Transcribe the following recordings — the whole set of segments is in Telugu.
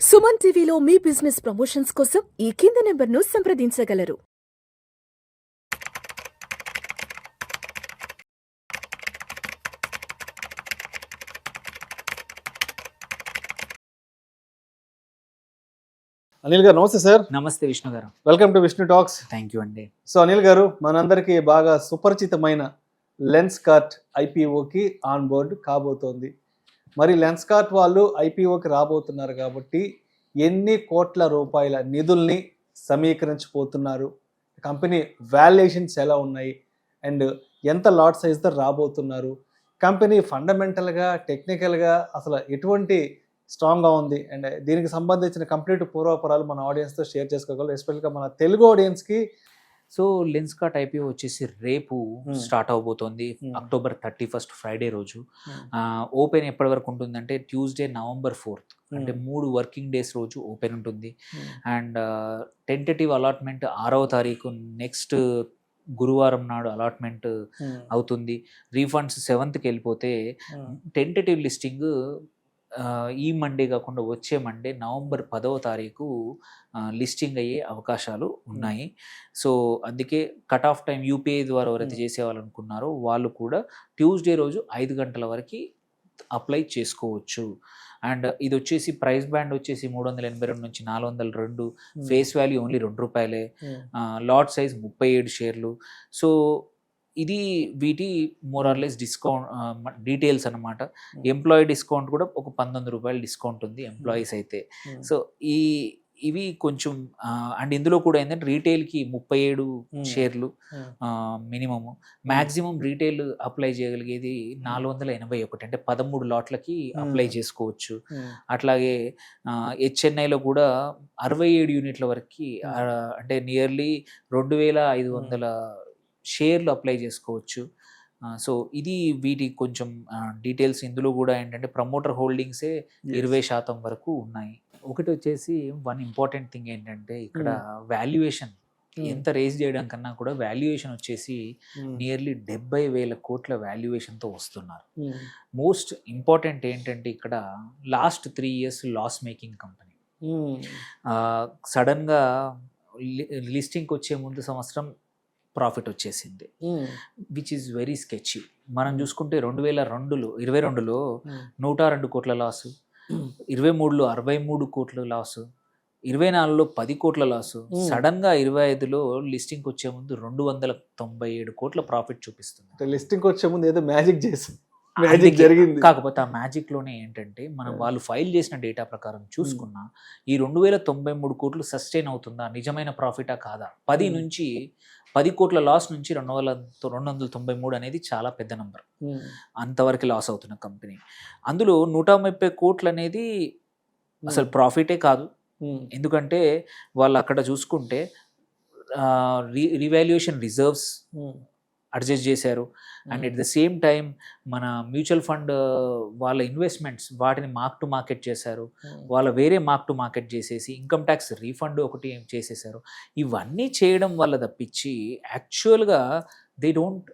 సుమన్ టీవీలో మీ బిజినెస్ ప్రమోషన్స్ కోసం ఈ కింది నెంబర్ను సంప్రదించగలరు. అనిల్ గారు నమస్తే సార్. నమస్తే విష్ణు గారు. Welcome to Vishnu talks. Thank you అండి. సో అనిల్ గారు, మనందరికీ బాగా సుపరిచితమైన లెన్స్కార్ట్ ఐపీఓకి ఆన్ బోర్డు కాబోతోంది. మరి లెన్స్కార్ట్ వాళ్ళు ఐపీఓకి రాబోతున్నారు కాబట్టి ఎన్ని కోట్ల రూపాయల నిధుల్ని సమీకరించబోతున్నారు, కంపెనీ వాల్యుయేషన్స్ ఎలా ఉన్నాయి, అండ్ ఎంత లాట్ సైజ్తో రాబోతున్నారు, కంపెనీ ఫండమెంటల్గా టెక్నికల్గా అసలు ఎటువంటి స్ట్రాంగ్గా ఉంది, అండ్ దీనికి సంబంధించిన కంప్లీట్ పూర్వపరాలు మన ఆడియన్స్తో షేర్ చేసుకోగలరు, ఎస్పెషల్గా మన తెలుగు ఆడియన్స్కి. సో లెన్స్కార్ట్ ఐపీఓ వచ్చేసి రేపు స్టార్ట్ అవబోతోంది. అక్టోబర్ 31 ఫ్రైడే రోజు. ఓపెన్ ఎప్పటి వరకు ఉంటుందంటే ట్యూస్డే నవంబర్ 4th, అంటే 3 వర్కింగ్ డేస్ రోజు ఓపెన్ ఉంటుంది. అండ్ టెంటేటివ్ అలాట్మెంట్ 6వ తారీఖు నెక్స్ట్ గురువారం నాడు అలాట్మెంట్ అవుతుంది. రీఫండ్స్ 7th వెళ్ళిపోతే టెంటేటివ్ లిస్టింగ్ ఈ మండే కాకుండా వచ్చే మండే నవంబర్ 10వ తారీఖు లిస్టింగ్ అయ్యే అవకాశాలు ఉన్నాయి. సో అందుకే కట్ ఆఫ్ టైం యూపీఐ ద్వారా ఎవరైతే చేసేవాళ్ళనుకున్నారో వాళ్ళు కూడా ట్యూస్డే రోజు 5 గంటల వరకు అప్లై చేసుకోవచ్చు. అండ్ ఇది వచ్చేసి ప్రైస్ బ్యాండ్ వచ్చేసి 382 నుంచి 402, face value only ₹2, lot size 37 షేర్లు. సో ఇది వీటి మోరార్లెస్ డిస్కౌంట్ డీటెయిల్స్ అనమాట. ఎంప్లాయీ డిస్కౌంట్ కూడా ఒక ₹19 డిస్కౌంట్ ఉంది ఎంప్లాయీస్ అయితే. సో ఇవి కొంచెం అండ్ ఇందులో కూడా ఏంటంటే రీటైల్కి 37 షేర్లు మినిమము. మ్యాక్సిమం రీటైల్ అప్లై చేయగలిగేది 481, అంటే 13 లాట్లకి అప్లై చేసుకోవచ్చు. అట్లాగే హెచ్ఎన్ఐలో కూడా 67 యూనిట్ల వరకు, అంటే నియర్లీ 2500 షేర్లు అప్లై చేసుకోవచ్చు. సో ఇది వీటి కొంచెం డీటెయిల్స్. ఇందులో కూడా ఏంటంటే ప్రమోటర్ హోల్డింగ్సే 20% వరకు ఉన్నాయి. ఒకటి వచ్చేసి వన్ ఇంపార్టెంట్ థింగ్ ఏంటంటే ఇక్కడ వాల్యుయేషన్ ఎంత రేజ్ చేయడం కన్నా కూడా వాల్యుయేషన్ వచ్చేసి నియర్లీ 70,000 కోట్ల వాల్యుయేషన్తో వస్తున్నారు. మోస్ట్ ఇంపార్టెంట్ ఏంటంటే ఇక్కడ last 3 years loss making company. సడన్గా లిస్టింగ్కి వచ్చే ముందు సంవత్సరం ప్రాఫిట్ వచ్చేసింది, విచ్ ఈజ్ వెరీ స్కెచీ. మనం చూసుకుంటే 2022లో 102 కోట్ల లాసు, 23లో 63 కోట్ల లాసు, 24లో 10 కోట్ల లాసు. సడన్గా 25లో లిస్టింగ్కి వచ్చే ముందు 297 కోట్ల ప్రాఫిట్ చూపిస్తుంది. లిస్టింగ్కి వచ్చే ముందు ఏదో మ్యాజిక్ చేసి మ్యాజిక్ జరిగింది. కాకపోతే ఆ మ్యాజిక్లోనే ఏంటంటే మనం వాళ్ళు ఫైల్ చేసిన డేటా ప్రకారం చూసుకున్నా ఈ 2093 కోట్లు సస్టైన్ అవుతుందా, నిజమైన ప్రాఫిటా కాదా. 10 కోట్ల లాస్ నుంచి 293 అనేది చాలా పెద్ద నెంబర్. అంతవరకు లాస్ అవుతున్న కంపెనీ. అందులో 130 కోట్లు అనేది అసలు ప్రాఫిటే కాదు. ఎందుకంటే వాళ్ళు అక్కడ చూసుకుంటే రివాల్యుయేషన్ రిజర్వ్స్ అడ్జస్ట్ చేశారు. And at the same time మన మ్యూచువల్ ఫండ్ వాళ్ళ ఇన్వెస్ట్మెంట్స్ వాటిని మార్క్ టు మార్కెట్ చేశారు. వాళ్ళ వేరే మార్క్ టు మార్కెట్ చేసేసి ఇన్కమ్ ట్యాక్స్ రీఫండ్ ఒకటి చేసేసారు. ఇవన్నీ చేయడం వల్ల తప్పించి యాక్చువల్గా దే డోంట్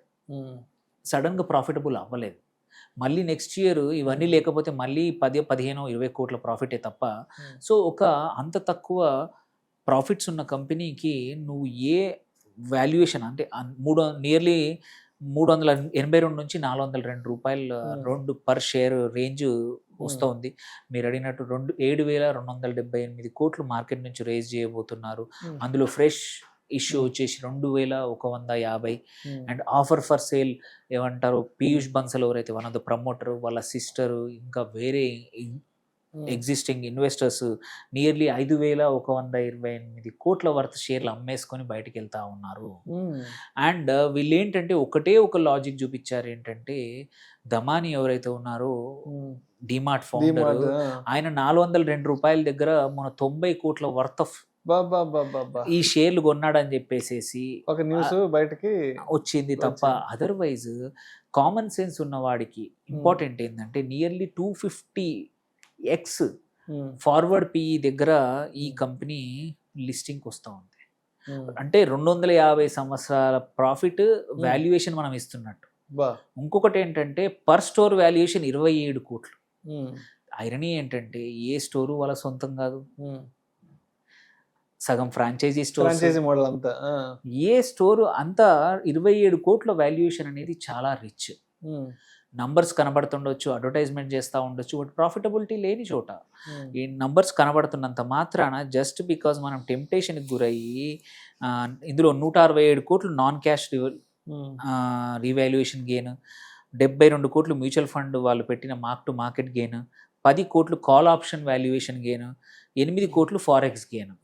సడన్గా ప్రాఫిటబుల్ అవ్వలేదు. మళ్ళీ నెక్స్ట్ ఇయర్ ఇవన్నీ లేకపోతే మళ్ళీ 10, 15, 20 కోట్ల ప్రాఫిటే తప్ప. సో ఒక అంత తక్కువ ప్రాఫిట్స్ ఉన్న కంపెనీకి నువ్వు ఏ వాల్యుయేషన్ అంటే నియర్లీ 382 నుంచి 402 రూపాయలు 2 పర్ షేర్ రేంజ్ వస్తుంది. మీరు అడిగినట్టు 7,278 కోట్లు మార్కెట్ నుంచి రేజ్ చేయబోతున్నారు. అందులో ఫ్రెష్ ఇష్యూ వచ్చేసి 2,150. అండ్ ఆఫర్ ఫర్ సేల్ ఏమంటారు, పీయూష్ బన్సల్ ఎవరైతే వన్ ఆఫ్ ద ప్రమోటర్, వాళ్ళ సిస్టరు, ఇంకా వేరే ఎగ్జిస్టింగ్ ఇన్వెస్టర్స్ నియర్లీ 5,128 కోట్ల వర్త్ షేర్లు అమ్మేసుకొని బయటకు వెళ్తా ఉన్నారు. అండ్ వీళ్ళు ఏంటంటే ఒకటే ఒక లాజిక్ చూపించారు. ఏంటంటే దమాని ఎవరైతే ఉన్నారో డిమార్ట్ ఫౌండర్, ఆయన 402 రూపాయల దగ్గర మన 90 కోట్ల వర్త్ ఆఫ్ ఈ షేర్లు కొన్నాడని చెప్పేసి ఒక న్యూస్ బయటకి వచ్చింది తప్ప అదర్వైజ్ కామన్ సెన్స్ ఉన్నవాడికి ఇంపార్టెంట్ ఏంటంటే నియర్లీ 250x ఫార్వర్డ్ పిఈ దగ్గర ఈ కంపెనీ లిస్టింగ్కి వస్తూ ఉంది. అంటే 250 సంవత్సరాల ప్రాఫిట్ వాల్యుయేషన్ మనం ఇస్తున్నట్టు. ఇంకొకటి ఏంటంటే పర్ స్టోర్ వాల్యుయేషన్ 27 కోట్లు. ఐరనీ ఏంటంటే ఏ స్టోరు వాళ్ళ సొంతం కాదు, సగం ఫ్రాంచైజీ స్టోర్. ఫ్రాంచైజీ మోడల్ అంతా. ఏ స్టోరు అంతా 27 కోట్ల వాల్యుయేషన్ అనేది చాలా రిచ్. నంబర్స్ కనబడుతుండొచ్చు, అడ్వర్టైజ్మెంట్ చేస్తూ ఉండొచ్చు, బట్ ప్రాఫిటబిలిటీ లేని చోట ఈ నంబర్స్ కనబడుతున్నంత మాత్రాన జస్ట్ బికాజ్ మనం టెంప్టేషన్కి గురయ్యి ఇందులో 167 కోట్లు నాన్ క్యాష్ రీవాల్యుయేషన్ గెయిన్, 72 కోట్లు మ్యూచువల్ ఫండ్ వాళ్ళు పెట్టిన మార్క్ టు మార్కెట్ గెయిన్, 10 కోట్లు కాల్ ఆప్షన్ వాల్యుయేషన్ గెయిన్, 8 కోట్లు ఫారెక్స్ గెయిన్.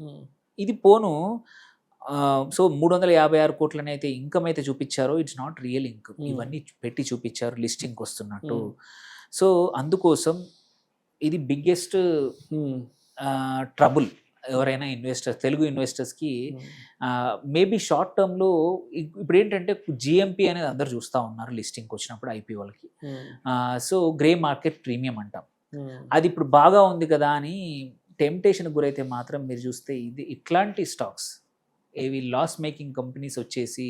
ఇది పోను. సో 356 కోట్లని అయితే ఇన్కమ్ అయితే చూపించారో ఇట్స్ నాట్ రియల్ ఇన్కమ్. ఇవన్నీ పెట్టి చూపించారు లిస్టింగ్కి వస్తున్నట్టు. సో అందుకోసం ఇది బిగ్గెస్ట్ ట్రబుల్ ఎవరైనా ఇన్వెస్టర్స్, తెలుగు ఇన్వెస్టర్స్కి. మేబీ షార్ట్ టర్మ్లో ఇప్పుడు ఏంటంటే జిఎంపి అనేది అందరు చూస్తూ ఉన్నారు లిస్టింగ్కి వచ్చినప్పుడు ఐపీ వాళ్ళకి. సో గ్రే మార్కెట్ ప్రీమియం అంటాం, అది ఇప్పుడు బాగా ఉంది కదా అని టెంప్టేషన్ గురైతే మాత్రం మీరు చూస్తే ఇట్లాంటి స్టాక్స్ ఏవి లాస్ మేకింగ్ కంపెనీస్ వచ్చేసి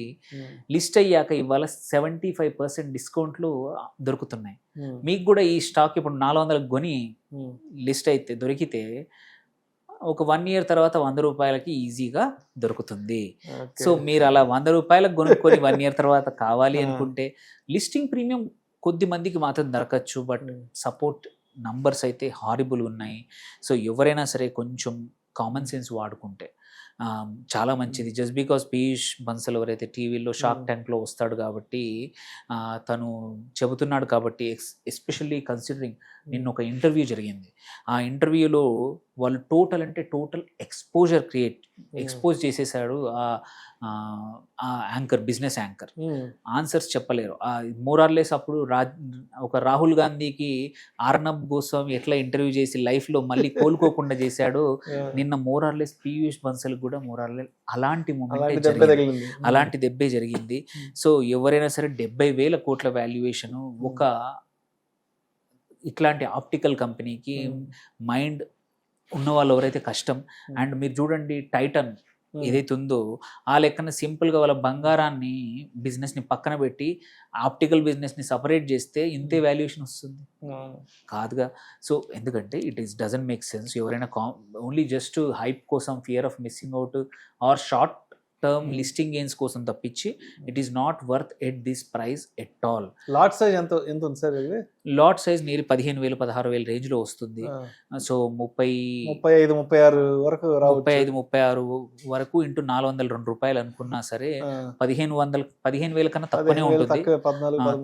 లిస్ట్ అయ్యాక ఇవాళ 75% డిస్కౌంట్లు దొరుకుతున్నాయి. మీకు కూడా ఈ స్టాక్ ఇప్పుడు 400 కొని లిస్ట్ అయితే దొరికితే ఒక 1 year తర్వాత 100 రూపాయలకి ఈజీగా దొరుకుతుంది. సో మీరు అలా 100 రూపాయలకు కొనుక్కొని 1 year తర్వాత కావాలి అనుకుంటే లిస్టింగ్ ప్రీమియం కొద్ది మందికి మాత్రం దొరకచ్చు, బట్ సపోర్ట్ నంబర్స్ అయితే హారిబుల్ ఉన్నాయి. సో ఎవరైనా సరే కొంచెం కామన్ సెన్స్ వాడుకుంటే చాలా మంచిది. జస్ట్ బికాస్ పీయూష్ బన్సల్ ఎవరైతే టీవీలో షార్క్ ట్యాంక్లో వస్తాడు కాబట్టి తను చెబుతున్నాడు కాబట్టి, ఎస్పెషల్లీ కన్సిడరింగ్ నిన్న ఒక ఇంటర్వ్యూ జరిగింది, ఆ ఇంటర్వ్యూలో వాళ్ళు టోటల్ ఎక్స్పోజ్ చేసేసాడు ఆ యాంకర్, బిజినెస్ యాంకర్. ఆన్సర్స్ చెప్పలేరు. మోరార్లెస్ అప్పుడు ఒక రాహుల్ గాంధీకి ఆర్నబ్ గోస్వామి ఎట్లా ఇంటర్వ్యూ చేసి లైఫ్లో మళ్ళీ కోలుకోకుండా చేశాడు, నిన్న మోరార్లెస్ పీయూష్ బన్సల్ కూడా మోరార్లెస్ అలాంటి మూమెంట్, అలాంటి దెబ్బే జరిగింది. సో ఎవరైనా సరే 70,000 కోట్ల వాల్యుయేషన్ ఒక ఇట్లాంటి ఆప్టికల్ కంపెనీకి మైండ్ ఉన్న వాళ్ళు ఎవరైతే కష్టం. అండ్ మీరు చూడండి టైటన్ ఏదైతే ఉందో ఆ లెక్కన సింపుల్గా వాళ్ళ బంగారాన్ని బిజినెస్ని పక్కన పెట్టి ఆప్టికల్ బిజినెస్ని సపరేట్ చేస్తే ఇంతే వాల్యుయేషన్ వస్తుంది కాదుగా. సో ఎందుకంటే డజంట్ మేక్ సెన్స్. ఎవరైనా ఓన్లీ జస్ట్ హైప్ కోసం, fear of missing out or short term listing gains కోసం తప్పించి it is not worth at this price at all. Lot size ఎంత ఉంది సార్? లాట్ సైజ్ నీరు 15,000 16,000 రేంజ్ లో వస్తుంది. సో 35-36 వరకు 35-36 వరకు ఇంటూ 402 రూపాయలు అనుకున్నా సరే 15,000 కన్నా తక్కువనే ఉంటుంది,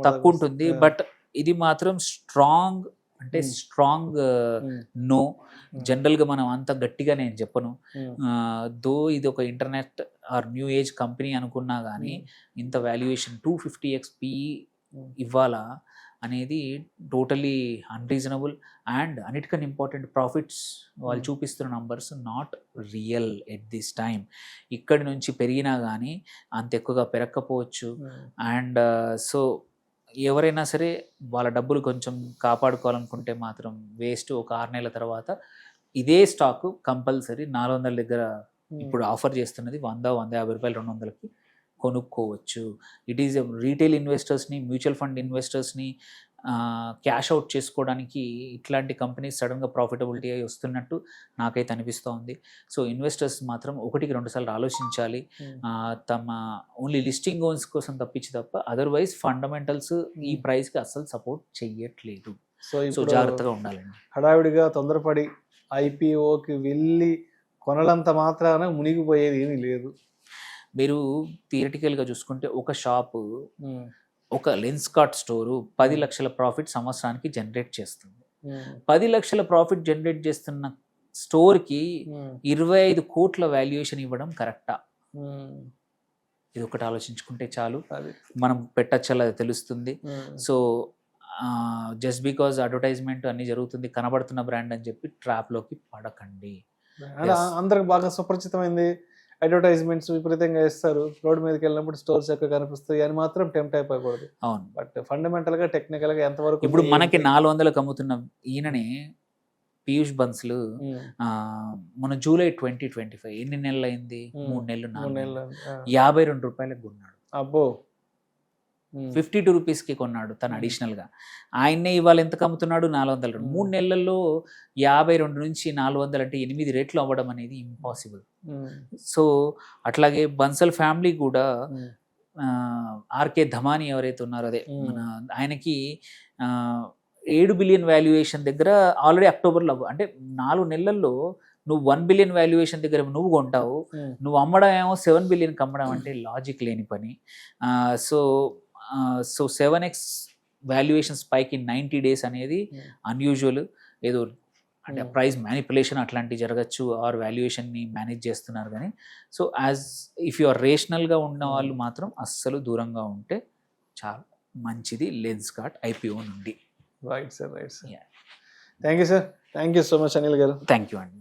తక్కువ ఉంటుంది. బట్ ఇది మాత్రం స్ట్రాంగ్ అంటే స్ట్రాంగ్ నో. జనరల్గా మనం అంత గట్టిగా నేను చెప్పను. దో ఇది ఒక internet or new age company అనుకున్నా కానీ ఇంత వాల్యుయేషన్ 250x PE ఇవ్వాలా అనేది టోటలీ అన్రీజనబుల్. అండ్ అన్నిటికన్నా ఇంపార్టెంట్ ప్రాఫిట్స్ వాళ్ళు చూపిస్తున్న numbers not real at this time. ఇక్కడి నుంచి పెరిగినా కానీ అంత ఎక్కువగా పెరగకపోవచ్చు. అండ్ సో ఎవరైనా సరే వాళ్ళ డబ్బులు కొంచెం కాపాడుకోవాలనుకుంటే మాత్రం వేస్ట్. ఒక 6 నెలల తర్వాత ఇదే స్టాక్ కంపల్సరీ 400 దగ్గర ఇప్పుడు ఆఫర్ చేస్తున్నది 100-150 రూపాయలు 200కి కొనుక్కోవచ్చు. ఇట్ ఈజ్ రీటైల్ ఇన్వెస్టర్స్ని, మ్యూచువల్ ఫండ్ ఇన్వెస్టర్స్ని క్యాష్ అవుట్ చేసుకోవడానికి ఇట్లాంటి కంపెనీస్ సడన్గా ప్రాఫిటబిలిటీ అయి వస్తున్నట్టు నాకైతే అనిపిస్తూ ఉంది. సో ఇన్వెస్టర్స్ మాత్రం 1-2 సార్లు ఆలోచించాలి, తమ ఓన్లీ లిస్టింగ్ గోన్స్ కోసం తప్ప అదర్వైజ్ ఫండమెంటల్స్ ఈ ప్రైస్కి అస్సలు సపోర్ట్ చెయ్యట్లేదు. సో జాగ్రత్తగా ఉండాలండి. హడావిడిగా తొందరపడి ఐపీఓకి వెళ్ళి కొనలంత మాత్రాన మునిగిపోయేది ఏమీ లేదు. మీరు థియరిటికల్గా చూసుకుంటే ఒక షాపు, ఒక లెన్స్కార్ట్ స్టోరు 10 లక్షల ప్రాఫిట్ సంవత్సరానికి జనరేట్ చేస్తుంది. 10 లక్షల ప్రాఫిట్ జనరేట్ చేస్తున్న స్టోర్కి 25 కోట్ల వాల్యుయేషన్ ఇవ్వడం కరెక్టా? ఇది ఒకటి ఆలోచించుకుంటే చాలు, మనం పెట్టచ్చలా తెలుస్తుంది. సో జస్ట్ బికాజ్ అడ్వర్టైజ్మెంట్ అన్ని జరుగుతుంది, కనబడుతున్న బ్రాండ్ అని చెప్పి ట్రాప్లోకి పడకండి. అందరికి బాగా సుపరిచితమైంది, అడ్వర్టైజ్మెంట్స్ విపరీతంగా ఇస్తారు, రోడ్డు మీదకి వెళ్ళినప్పుడు స్టోర్స్ ఎక్కువ కనిపిస్తాయి అని మాత్రం టెంప్ట్ అయిపోకూడదు. అవును, బట్ ఫండమెంటల్ గా టెక్నికల్ గా ఎంతవరకు ఇప్పుడు మనకి 400లకు అమ్ముతున్న ఈయననే పీయూష్ బన్సల్ మన జూలై 2025 ఎన్ని నెలలు అయింది? 3 నెలలు 4 నెలలు 52 రూపాయలకు కొన్నాడు. అబ్బో, ₹52కి కొన్నాడు తను అడిషనల్గా. ఆయన్నే ఇవాళ ఎంతకు అమ్ముతున్నాడు? 400. 3 నెలల్లో 52 నుంచి 400 అంటే 8 రెట్లు అవ్వడం అనేది ఇంపాసిబుల్. సో అట్లాగే బన్సల్ ఫ్యామిలీ కూడా ఆర్కే ధమాని ఎవరైతే ఉన్నారో అదే మన ఆయనకి 7 బిలియన్ వాల్యుయేషన్ దగ్గర ఆల్రెడీ అక్టోబర్లో అంటే 4 నెలల్లో నువ్వు 1 బిలియన్ వాల్యుయేషన్ దగ్గర నువ్వు కొంటావు, నువ్వు అమ్మడం ఏమో 7 బిలియన్కి అమ్మడం అంటే లాజిక్ లేని పని. So 7x valuation spike in 90 days అనేది అన్యూజువల్. ఏదో అంటే ప్రైస్ మ్యానిపులేషన్ అట్లాంటివి జరగచ్చు, ఆర్ వాల్యుయేషన్ని మేనేజ్ చేస్తున్నారు. కానీ సో ఇఫ్ యు ఆర్ రేషనల్గా ఉన్న వాళ్ళు మాత్రం అస్సలు దూరంగా ఉంటే చాలా మంచిది లెన్స్కార్ట్ IPO నుండి. Right sir. Thank you sir. Thank you so much Anil garu. Thank you అండి.